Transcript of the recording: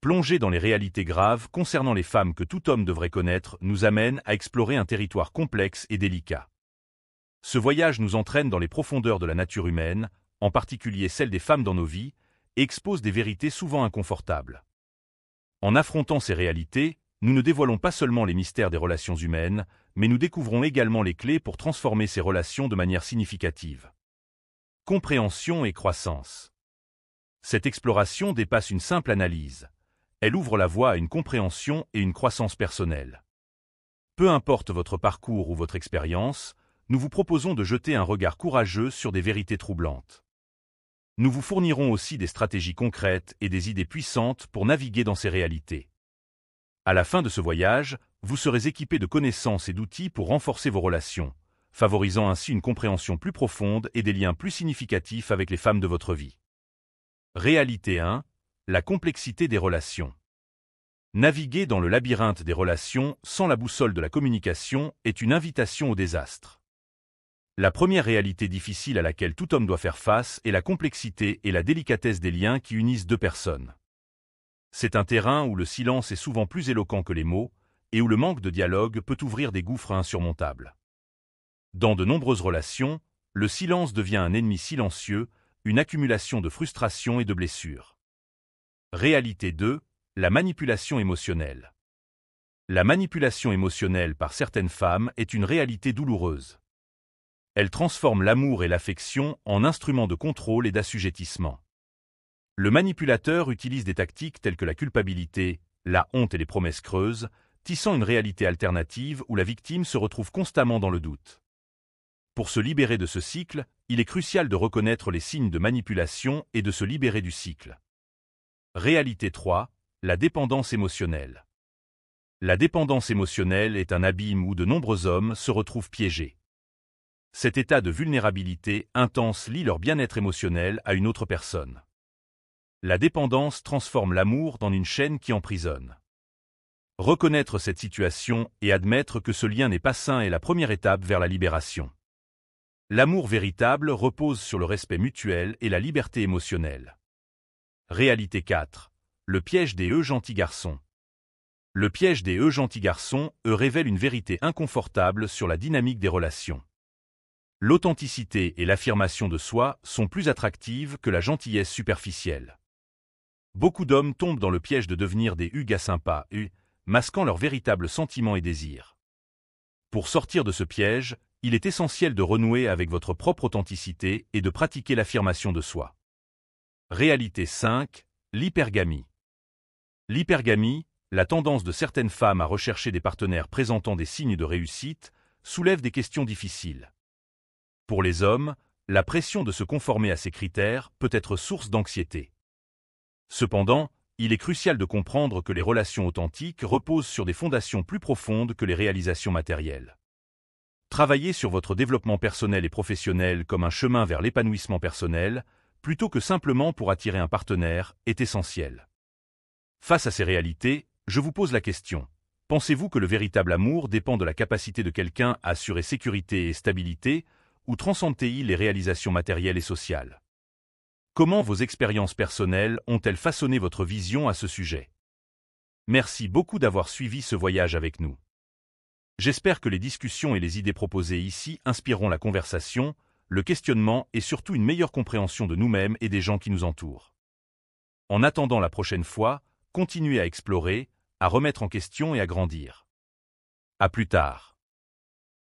Plonger dans les réalités graves concernant les femmes que tout homme devrait connaître nous amène à explorer un territoire complexe et délicat. Ce voyage nous entraîne dans les profondeurs de la nature humaine, en particulier celle des femmes dans nos vies, et expose des vérités souvent inconfortables. En affrontant ces réalités, nous ne dévoilons pas seulement les mystères des relations humaines, mais nous découvrons également les clés pour transformer ces relations de manière significative. Compréhension et croissance. Cette exploration dépasse une simple analyse. Elle ouvre la voie à une compréhension et une croissance personnelle. Peu importe votre parcours ou votre expérience, nous vous proposons de jeter un regard courageux sur des vérités troublantes. Nous vous fournirons aussi des stratégies concrètes et des idées puissantes pour naviguer dans ces réalités. À la fin de ce voyage, vous serez équipé de connaissances et d'outils pour renforcer vos relations, favorisant ainsi une compréhension plus profonde et des liens plus significatifs avec les femmes de votre vie. Réalité 1. La complexité des relations. Naviguer dans le labyrinthe des relations sans la boussole de la communication est une invitation au désastre. La première réalité difficile à laquelle tout homme doit faire face est la complexité et la délicatesse des liens qui unissent deux personnes. C'est un terrain où le silence est souvent plus éloquent que les mots et où le manque de dialogue peut ouvrir des gouffres insurmontables. Dans de nombreuses relations, le silence devient un ennemi silencieux, une accumulation de frustrations et de blessures. Réalité 2. La manipulation émotionnelle. La manipulation émotionnelle par certaines femmes est une réalité douloureuse. Elle transforme l'amour et l'affection en instruments de contrôle et d'assujettissement. Le manipulateur utilise des tactiques telles que la culpabilité, la honte et les promesses creuses, tissant une réalité alternative où la victime se retrouve constamment dans le doute. Pour se libérer de ce cycle, il est crucial de reconnaître les signes de manipulation et de se libérer du cycle. Réalité 3. La dépendance émotionnelle. La dépendance émotionnelle est un abîme où de nombreux hommes se retrouvent piégés. Cet état de vulnérabilité intense lie leur bien-être émotionnel à une autre personne. La dépendance transforme l'amour dans une chaîne qui emprisonne. Reconnaître cette situation et admettre que ce lien n'est pas sain est la première étape vers la libération. L'amour véritable repose sur le respect mutuel et la liberté émotionnelle. Réalité 4. Le piège des gentils garçons. Le piège des gentils garçons révèle une vérité inconfortable sur la dynamique des relations. L'authenticité et l'affirmation de soi sont plus attractives que la gentillesse superficielle. Beaucoup d'hommes tombent dans le piège de devenir des gars sympas, masquant leurs véritables sentiments et désirs. Pour sortir de ce piège, il est essentiel de renouer avec votre propre authenticité et de pratiquer l'affirmation de soi. Réalité 5. L'hypergamie. L'hypergamie, la tendance de certaines femmes à rechercher des partenaires présentant des signes de réussite, soulève des questions difficiles. Pour les hommes, la pression de se conformer à ces critères peut être source d'anxiété. Cependant, il est crucial de comprendre que les relations authentiques reposent sur des fondations plus profondes que les réalisations matérielles. Travailler sur votre développement personnel et professionnel comme un chemin vers l'épanouissement personnel, plutôt que simplement pour attirer un partenaire, est essentiel. Face à ces réalités, je vous pose la question. Pensez-vous que le véritable amour dépend de la capacité de quelqu'un à assurer sécurité et stabilité, ou transcende-t-il les réalisations matérielles et sociales? Comment vos expériences personnelles ont-elles façonné votre vision à ce sujet? Merci beaucoup d'avoir suivi ce voyage avec nous. J'espère que les discussions et les idées proposées ici inspireront la conversation, le questionnement et surtout une meilleure compréhension de nous-mêmes et des gens qui nous entourent. En attendant la prochaine fois, continuez à explorer, à remettre en question et à grandir. À plus tard.